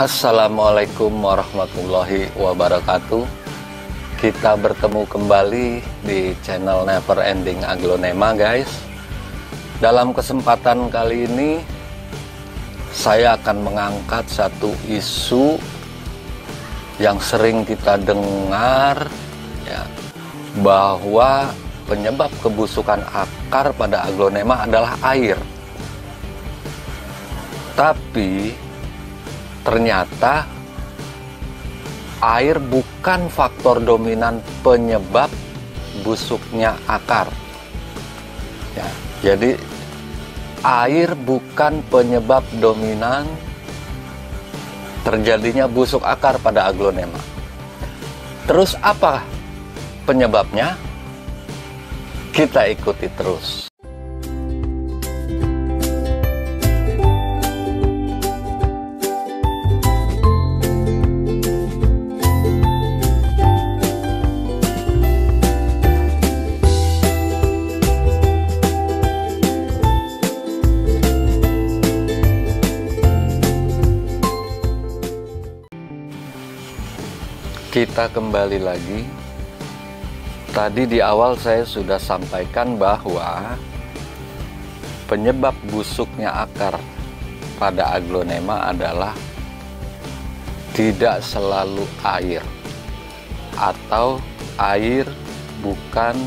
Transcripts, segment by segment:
Assalamualaikum warahmatullahi wabarakatuh. Kita bertemu kembali di channel Never Ending Aglonema, guys. Dalam kesempatan kali ini saya akan mengangkat satu isu yang sering kita dengar, ya, bahwa penyebab kebusukan akar pada aglonema adalah air. Tapi ternyata air bukan faktor dominan penyebab busuknya akar. Ya, jadi air bukan penyebab dominan terjadinya busuk akar pada aglonema. Terus apa penyebabnya? Kita ikuti terus. Kita kembali lagi. Tadi di awal saya sudah sampaikan bahwa penyebab busuknya akar pada aglonema adalah tidak selalu air, atau air bukan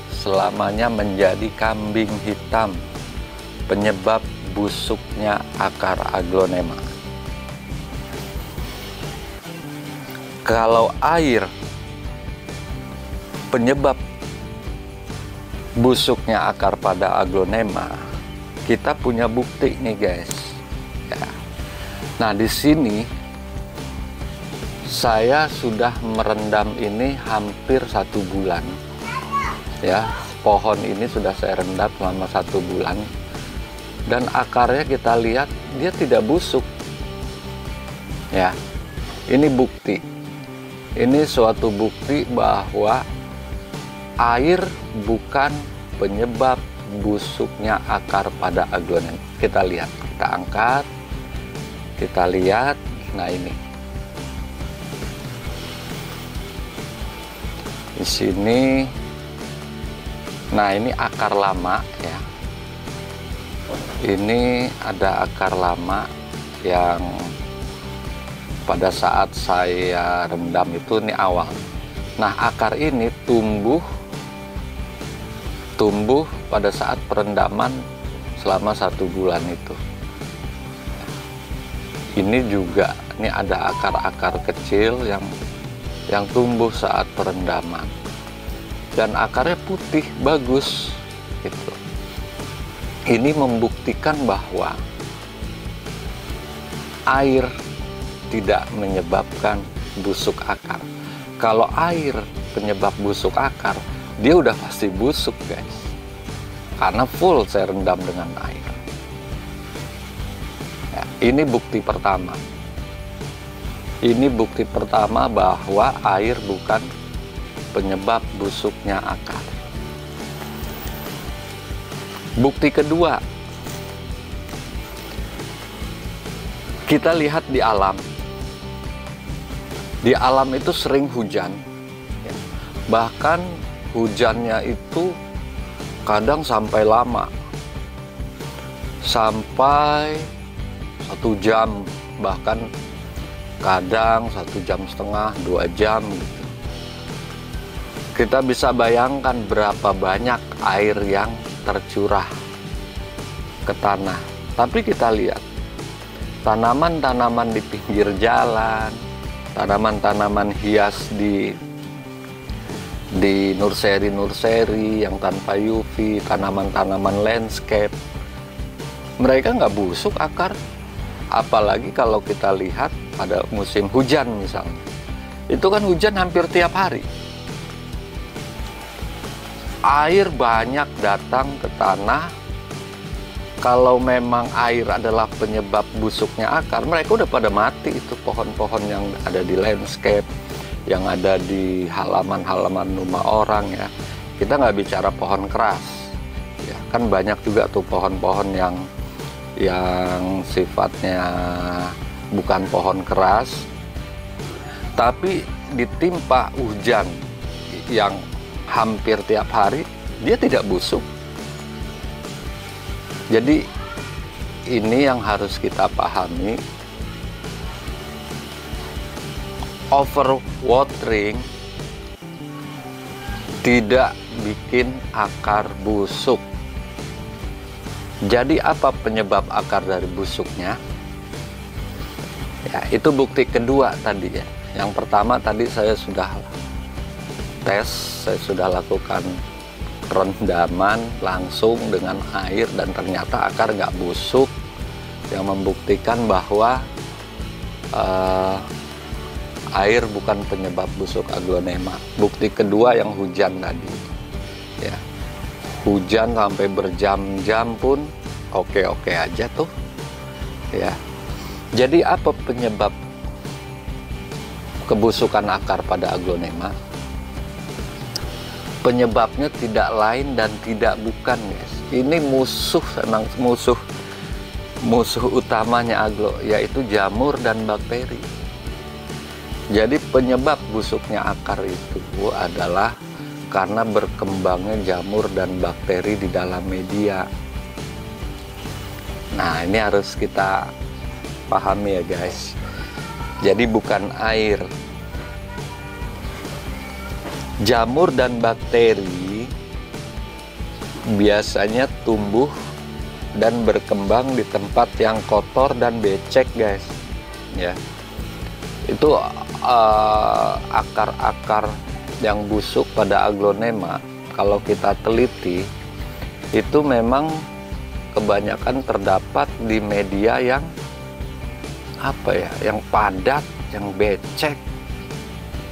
selamanya menjadi kambing hitam penyebab busuknya akar aglonema. Kalau air penyebab busuknya akar pada aglonema, kita punya bukti nih, guys. Ya. Nah, di sini saya sudah merendam ini hampir 1 bulan. Ya, pohon ini sudah saya rendam selama 1 bulan, dan akarnya kita lihat dia tidak busuk. Ya, ini bukti. Ini suatu bukti bahwa air bukan penyebab busuknya akar pada aglonema. Kita lihat, kita angkat, kita lihat. Nah, ini di sini. Nah, ini akar lama, ya. Ini ada akar lama yang pada saat saya rendam itu, ini awal. Nah, akar ini tumbuh pada saat perendaman selama 1 bulan itu. Ini juga, ini ada akar-akar kecil yang tumbuh saat perendaman, dan akarnya putih bagus gitu. Ini membuktikan bahwa air tidak menyebabkan busuk akar. Kalau air penyebab busuk akar, dia udah pasti busuk, guys, karena full saya rendam dengan air. Ya, ini bukti pertama. Ini bukti pertama bahwa air bukan penyebab busuknya akar. Bukti kedua, kita lihat di alam. Di alam itu sering hujan, ya. Bahkan hujannya itu kadang sampai lama, sampai 1 jam, bahkan kadang 1,5 jam, 2 jam gitu. Kita bisa bayangkan berapa banyak air yang tercurah ke tanah. Tapi kita lihat tanaman-tanaman di pinggir jalan, tanaman-tanaman hias di nursery yang tanpa UV, tanaman-tanaman landscape, mereka nggak busuk akar. Apalagi kalau kita lihat pada musim hujan misalnya, itu kan hujan hampir tiap hari. Air banyak datang ke tanah. Kalau memang air adalah penyebab busuknya akar, mereka udah pada mati itu pohon-pohon yang ada di landscape, yang ada di halaman-halaman rumah orang, ya. Kita nggak bicara pohon keras, ya, kan banyak juga tuh pohon-pohon yang sifatnya bukan pohon keras, tapi ditimpa hujan yang hampir tiap hari, dia tidak busuk. Jadi ini yang harus kita pahami. Overwatering tidak bikin akar busuk. Jadi apa penyebab akar dari busuknya? Ya, itu bukti kedua tadi ya. Yang pertama tadi saya sudah tes, saya sudah lakukan rendaman langsung dengan air dan ternyata akar nggak busuk, yang membuktikan bahwa air bukan penyebab busuk aglonema. Bukti kedua yang hujan tadi, ya, hujan sampai berjam-jam pun oke-oke aja tuh, ya. Jadi apa penyebab kebusukan akar pada aglonema? Penyebabnya tidak lain dan tidak bukan, guys. Ini musuh, memang musuh utamanya aglo, yaitu jamur dan bakteri. Jadi penyebab busuknya akar itu adalah karena berkembangnya jamur dan bakteri di dalam media. Nah, ini harus kita pahami ya guys. Jadi bukan air. Jamur dan bakteri biasanya tumbuh dan berkembang di tempat yang kotor dan becek, guys. Ya. Itu akar-akar yang busuk pada aglonema, kalau kita teliti, itu memang kebanyakan terdapat di media yang yang padat, yang becek,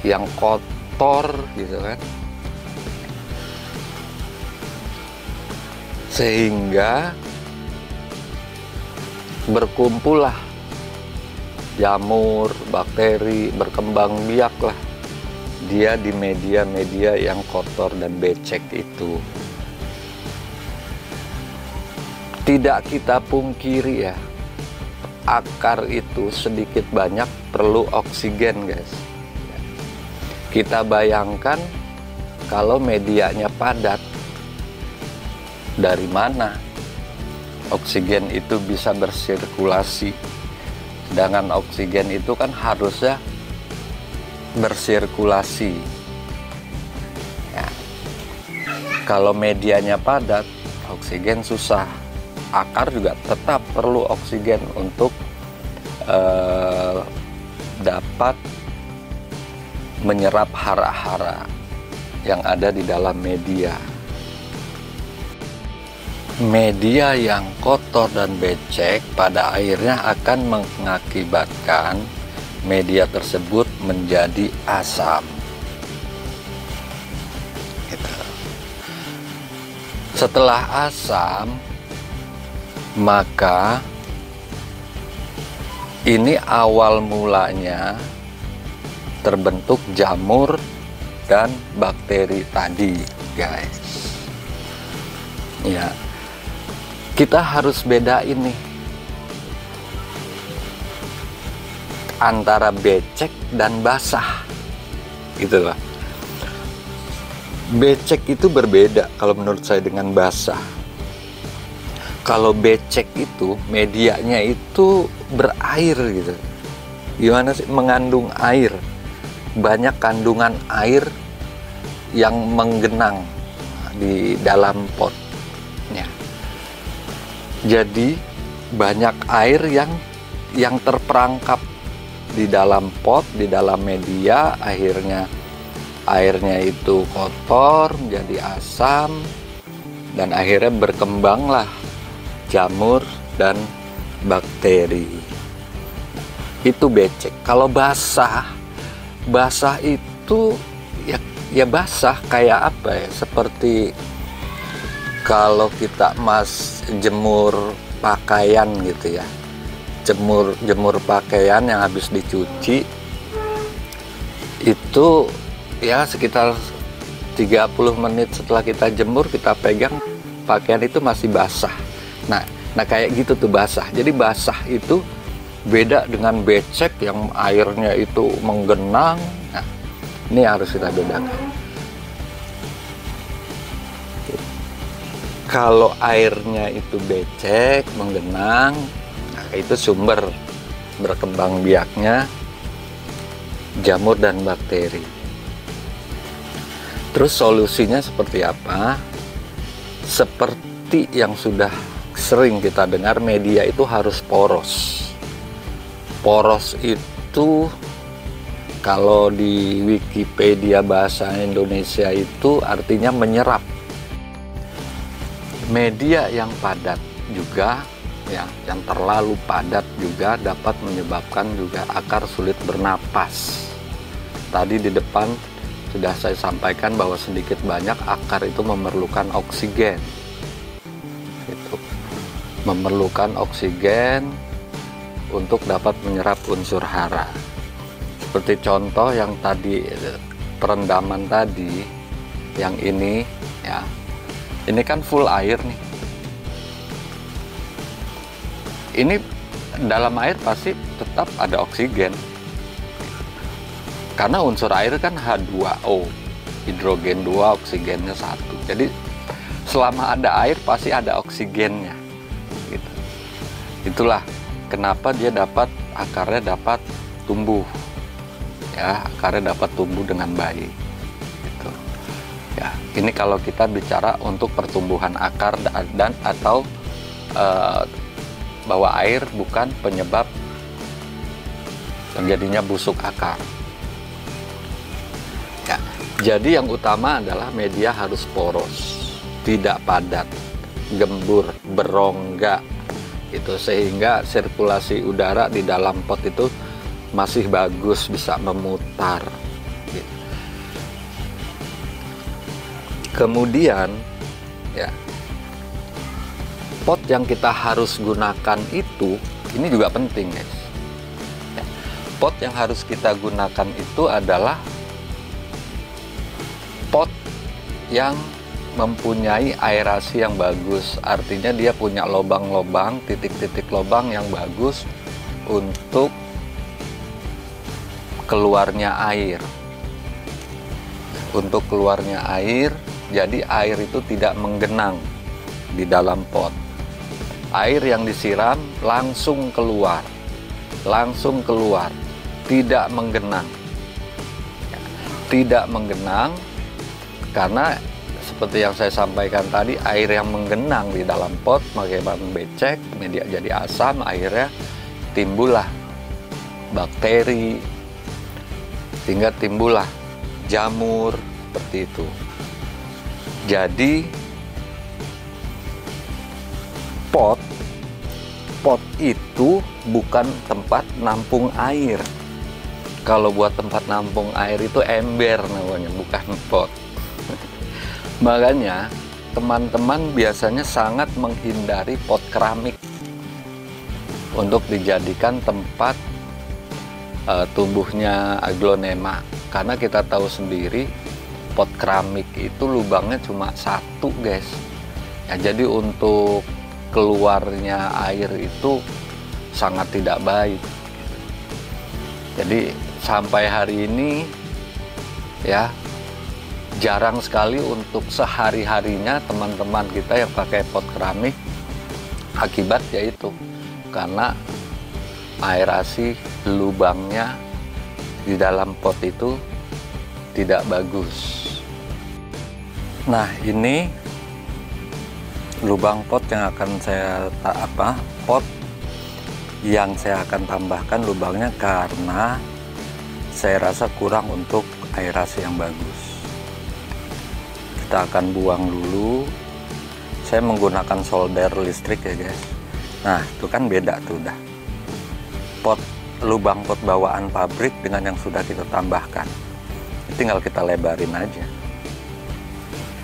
yang kotor gitu kan. Sehingga berkumpullah jamur, bakteri, berkembang biak lah dia di media-media yang kotor dan becek itu. Tidak kita pungkiri ya, akar itu sedikit banyak perlu oksigen, guys. Kita bayangkan kalau medianya padat, dari mana oksigen itu bisa bersirkulasi? Sedangkan oksigen itu kan harusnya bersirkulasi. Ya. Kalau medianya padat, oksigen susah. Akar juga tetap perlu oksigen untuk dapat menyerap hara-hara yang ada di dalam media. Media yang kotor dan becek pada akhirnya akan mengakibatkan media tersebut menjadi asam. Gitu. Setelah asam, maka ini awal mulanya terbentuk jamur dan bakteri tadi, guys. Ya. Kita harus bedain nih antara becek dan basah, gitu loh. Becek itu berbeda kalau menurut saya dengan basah. Kalau becek itu medianya itu berair gitu. Gimana sih? Mengandung air, banyak kandungan air yang menggenang di dalam potnya. Jadi banyak air yang terperangkap di dalam pot, di dalam media, akhirnya airnya itu kotor, menjadi asam, dan akhirnya berkembanglah jamur dan bakteri. Itu becek. Kalau basah itu ya basah kayak apa ya? Seperti kalau kita jemur pakaian gitu ya, jemur pakaian yang habis dicuci itu ya sekitar 30 menit setelah kita jemur, kita pegang pakaian itu masih basah. Nah kayak gitu tuh basah. Jadi basah itu Beda dengan becek yang airnya itu menggenang. Nah, ini harus kita bedakan. Kalau airnya itu becek, menggenang, nah itu sumber berkembang biaknya jamur dan bakteri. Terus solusinya seperti apa? Seperti yang sudah sering kita dengar, media itu harus poros. Poros itu kalau di Wikipedia bahasa Indonesia itu artinya menyerap. Media yang padat juga, ya, yang terlalu padat juga dapat menyebabkan juga akar sulit bernapas. Tadi di depan sudah saya sampaikan bahwa sedikit banyak akar itu memerlukan oksigen. Itu memerlukan oksigen untuk dapat menyerap unsur hara. Seperti contoh yang tadi perendaman tadi, yang ini ya. Ini kan full air nih. Ini dalam air pasti tetap ada oksigen. Karena unsur air kan H2O, hidrogen 2, oksigennya 1. Jadi selama ada air pasti ada oksigennya. Gitu. Itulah kenapa dia akarnya dapat tumbuh. Ya, akarnya dapat tumbuh dengan baik. Gitu. Ya, ini kalau kita bicara untuk pertumbuhan akar dan atau bahwa air bukan penyebab terjadinya busuk akar. Ya, jadi yang utama adalah media harus poros, tidak padat, gembur, berongga, itu sehingga sirkulasi udara di dalam pot itu masih bagus, bisa memutar. Gitu. Kemudian, ya, pot yang kita harus gunakan itu, ini juga penting, guys. Ya, pot yang harus kita gunakan itu adalah pot yang mempunyai aerasi yang bagus, artinya dia punya lubang-lubang, titik-titik lubang yang bagus untuk keluarnya air. Untuk keluarnya air, jadi air itu tidak menggenang di dalam pot. Air yang disiram langsung keluar, tidak menggenang. Tidak menggenang. Karena seperti yang saya sampaikan tadi, air yang menggenang di dalam pot mengakibatkan becek, media jadi asam, akhirnya timbullah bakteri, sehingga timbullah jamur, seperti itu. Jadi pot itu bukan tempat nampung air. Kalau buat tempat nampung air itu ember namanya, bukan pot. Makanya teman-teman biasanya sangat menghindari pot keramik untuk dijadikan tempat tumbuhnya aglonema, karena kita tahu sendiri pot keramik itu lubangnya cuma satu, guys. Ya, jadi untuk keluarnya air itu sangat tidak baik. Jadi sampai hari ini ya jarang sekali untuk sehari-harinya teman-teman kita yang pakai pot keramik, akibat yaitu karena aerasi lubangnya di dalam pot itu tidak bagus. Nah, ini lubang pot yang akan saya pot yang saya akan tambahkan lubangnya, karena saya rasa kurang untuk aerasi yang bagus. Kita akan buang dulu. Saya menggunakan solder listrik ya, guys. Nah, itu kan beda tuh udah. Lubang pot bawaan pabrik dengan yang sudah kita tambahkan. Tinggal kita lebarin aja.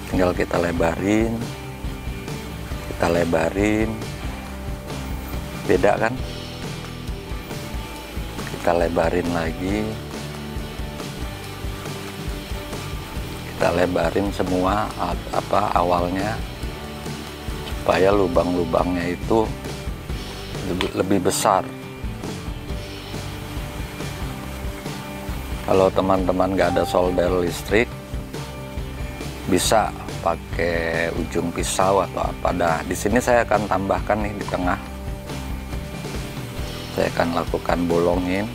Tinggal kita lebarin. Beda kan? Kita lebarin lagi. Kita lebarin semua awalnya supaya lubang-lubangnya itu lebih besar Kalau teman-teman nggak ada solder listrik, bisa pakai ujung pisau atau apa. Dah, di sini saya akan tambahkan nih di tengah. Saya akan lakukan bolongin.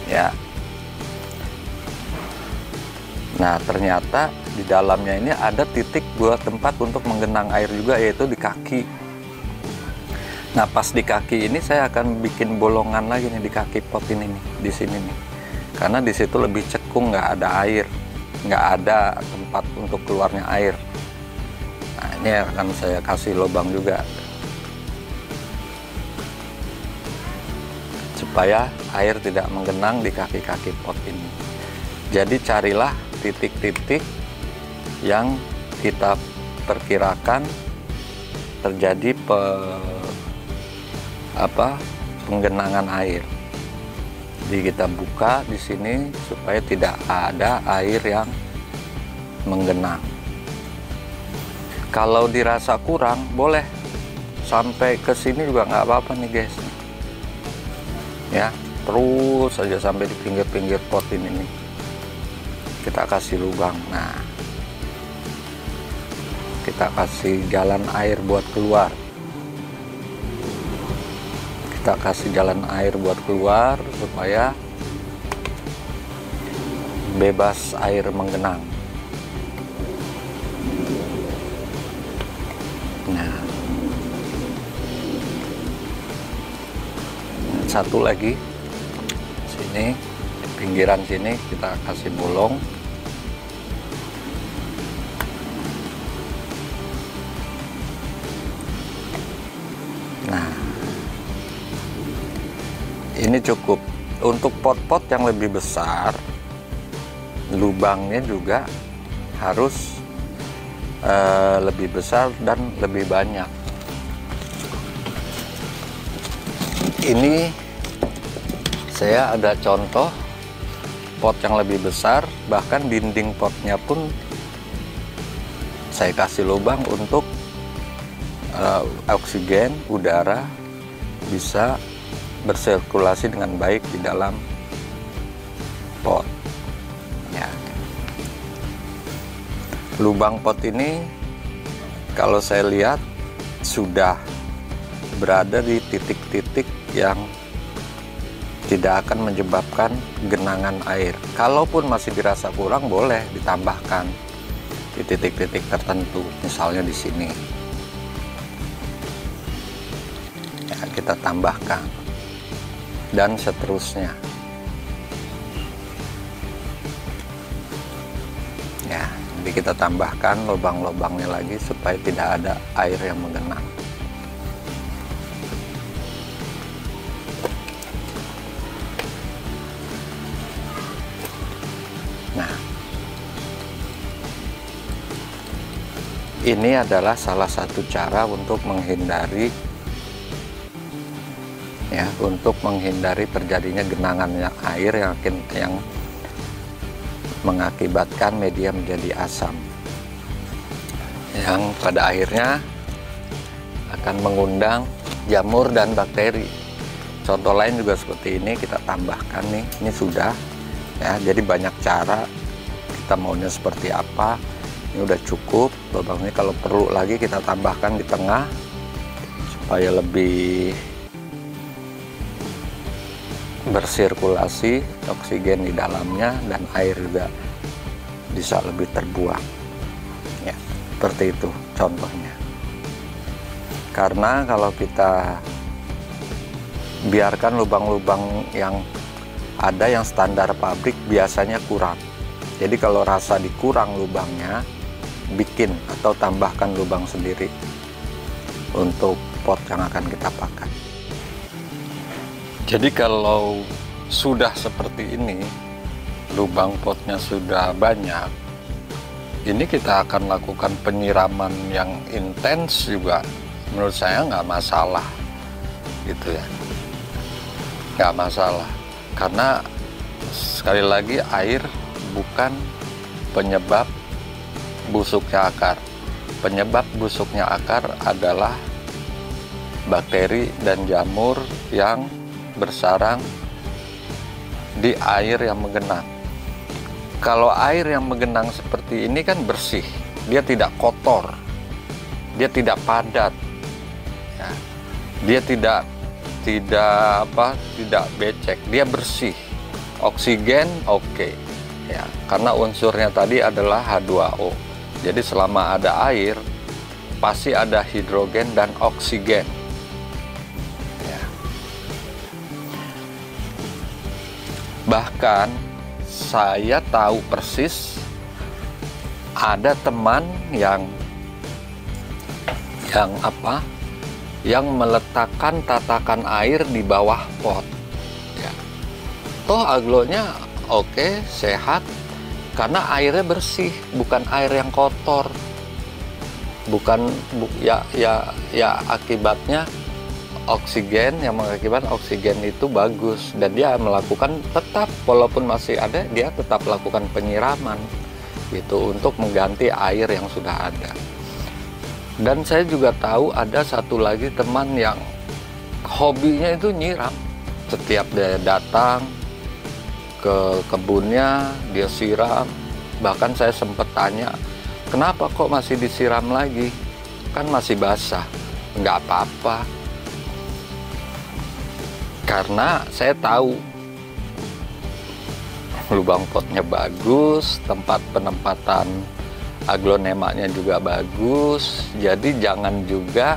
Ya. Nah, ternyata di dalamnya ini ada titik buat tempat untuk menggenang air juga, yaitu di kaki. Nah, pas di kaki ini saya akan bikin bolongan lagi nih di kaki pot ini nih, di sini nih. Karena di situ lebih cekung, nggak ada air, nggak ada tempat untuk keluarnya air. Nah, ini akan saya kasih lubang juga supaya air tidak menggenang di kaki-kaki pot ini. Jadi carilah titik-titik yang kita perkirakan terjadi penggenangan air. Jadi kita buka di sini supaya tidak ada air yang menggenang. Kalau dirasa kurang, boleh sampai ke sini juga nggak apa-apa nih guys. Ya, terus saja sampai di pinggir-pinggir pot ini nih. Kita kasih lubang. Nah, kita kasih jalan air buat keluar. Kita kasih jalan air buat keluar supaya bebas air menggenang. Nah, satu lagi sini, di pinggiran sini kita kasih bolong. Nah, ini cukup. Untuk pot-pot yang lebih besar, lubangnya juga harus lebih besar dan lebih banyak. Ini saya ada contoh pot yang lebih besar, bahkan dinding potnya pun saya kasih lubang untuk oksigen, udara bisa bersirkulasi dengan baik di dalam pot. Ya. Lubang pot ini kalau saya lihat sudah berada di titik-titik yang tidak akan menyebabkan genangan air. Kalaupun masih dirasa kurang, boleh ditambahkan di titik-titik tertentu, misalnya di sini. Ya, kita tambahkan. Dan seterusnya. Ya, jadi kita tambahkan lubang-lubangnya lagi supaya tidak ada air yang menggenang. Nah, ini adalah salah satu cara untuk menghindari terjadinya genangannya air yang mengakibatkan media menjadi asam, yang pada akhirnya akan mengundang jamur dan bakteri. Contoh lain juga seperti ini, kita tambahkan nih, ini sudah ya. Jadi banyak cara, kita maunya seperti apa. Ini udah cukup lubangnya. Kalau perlu lagi kita tambahkan di tengah supaya lebih bersirkulasi oksigen di dalamnya dan air juga bisa lebih terbuang. Ya, seperti itu contohnya. Karena kalau kita biarkan lubang-lubang yang ada yang standar pabrik biasanya kurang. Jadi kalau rasa dikurang lubangnya, bikin atau tambahkan lubang sendiri untuk pot yang akan kita pakai. Jadi kalau sudah seperti ini, lubang potnya sudah banyak, ini kita akan lakukan penyiraman yang intens juga. Menurut saya nggak masalah, gitu ya, nggak masalah. Karena sekali lagi air bukan penyebab busuknya akar. Penyebab busuknya akar adalah bakteri dan jamur yang bersarang di air yang menggenang. Kalau air yang menggenang seperti ini kan bersih, dia tidak kotor, dia tidak padat, ya. Dia tidak becek, dia bersih. Oksigen oke, ya, karena unsurnya tadi adalah H2O. Jadi selama ada air pasti ada hidrogen dan oksigen. Ya. Bahkan saya tahu persis ada teman yang meletakkan tatakan air di bawah pot. Ya. Toh aglonya oke, sehat, karena airnya bersih, bukan air yang kotor. Akibatnya oksigen, yang mengakibatkan oksigen itu bagus, dan dia melakukan tetap, walaupun masih ada, dia tetap melakukan penyiraman gitu untuk mengganti air yang sudah ada. Dan saya juga tahu ada satu lagi teman yang hobinya itu nyiram. Setiap dia datang ke kebunnya, dia siram. Bahkan saya sempat tanya, kenapa kok masih disiram lagi? Kan masih basah. Nggak apa-apa. Karena saya tahu lubang potnya bagus, tempat penempatan aglonemanya juga bagus. Jadi jangan juga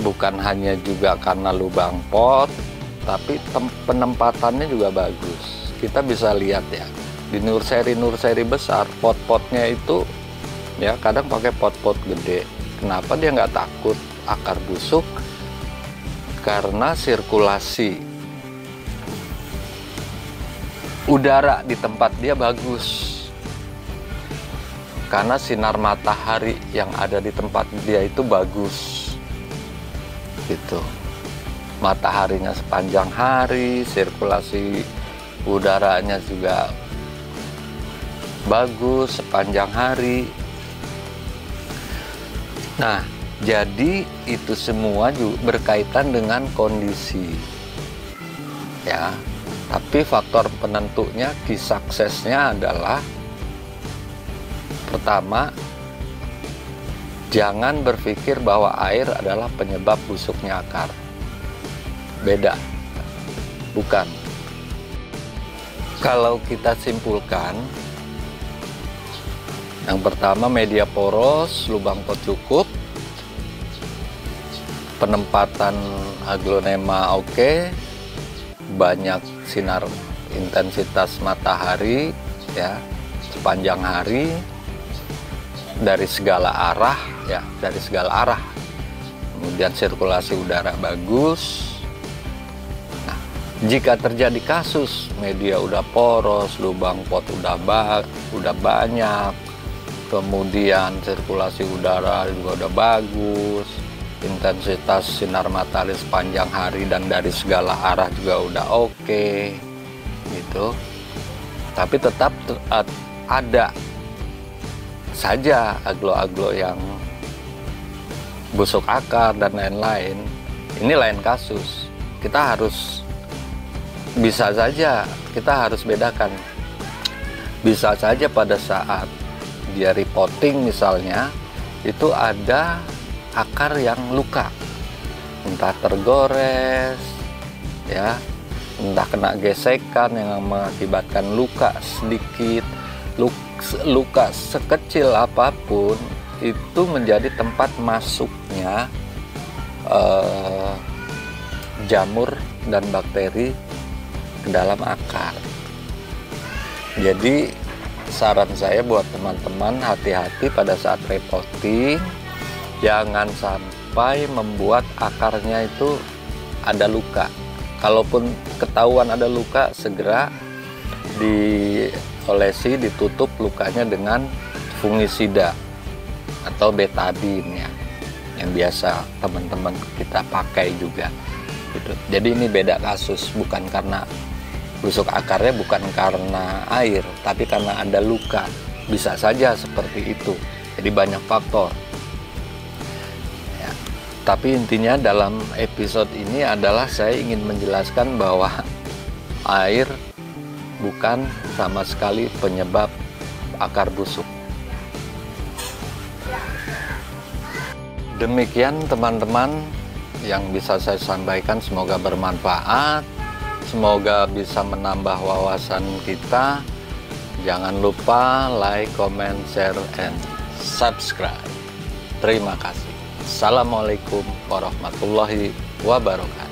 bukan hanya juga karena lubang pot, tapi penempatannya juga bagus. Kita bisa lihat ya, di nursery besar, pot-potnya itu ya kadang pakai pot-pot gede. Kenapa dia nggak takut akar busuk? Karena sirkulasi udara di tempat dia bagus. Karena sinar matahari yang ada di tempat dia itu bagus. Gitu. Mataharinya sepanjang hari, sirkulasi udaranya juga bagus sepanjang hari. Nah, jadi itu semua juga berkaitan dengan kondisi, ya. Tapi faktor penentunya, key suksesnya adalah pertama, jangan berpikir bahwa air adalah penyebab busuknya akar. Beda, bukan. Kalau kita simpulkan, yang pertama media poros, lubang pot cukup, penempatan aglonema oke, banyak sinar intensitas matahari ya sepanjang hari dari segala arah ya, dari segala arah. Kemudian sirkulasi udara bagus. Nah, jika terjadi kasus media udah poros, lubang pot udah banyak, kemudian sirkulasi udara juga udah bagus, intensitas sinar matahari sepanjang hari dan dari segala arah juga udah oke, gitu. Tapi tetap ada saja aglo-aglo yang busuk akar dan lain-lain. Ini lain kasus. Kita harus bedakan. Bisa saja pada saat dia repotting misalnya, itu ada akar yang luka, entah tergores ya, entah kena gesekan yang mengakibatkan luka sedikit, luka sekecil apapun itu menjadi tempat masuknya jamur dan bakteri ke dalam akar. Jadi saran saya buat teman-teman, hati-hati pada saat repotting. Jangan sampai membuat akarnya itu ada luka. Kalaupun ketahuan ada luka, segera diolesi, ditutup lukanya dengan fungisida atau betadine ya, yang biasa teman-teman kita pakai juga. Gitu. Jadi ini beda kasus, bukan karena busuk akarnya, bukan karena air, tapi karena ada luka. Bisa saja seperti itu. Jadi banyak faktor. Tapi intinya dalam episode ini adalah saya ingin menjelaskan bahwa air bukan sama sekali penyebab akar busuk. Demikian teman-teman yang bisa saya sampaikan, semoga bermanfaat, semoga bisa menambah wawasan kita. Jangan lupa like, comment, share, and subscribe. Terima kasih. Assalamualaikum warahmatullahi wabarakatuh.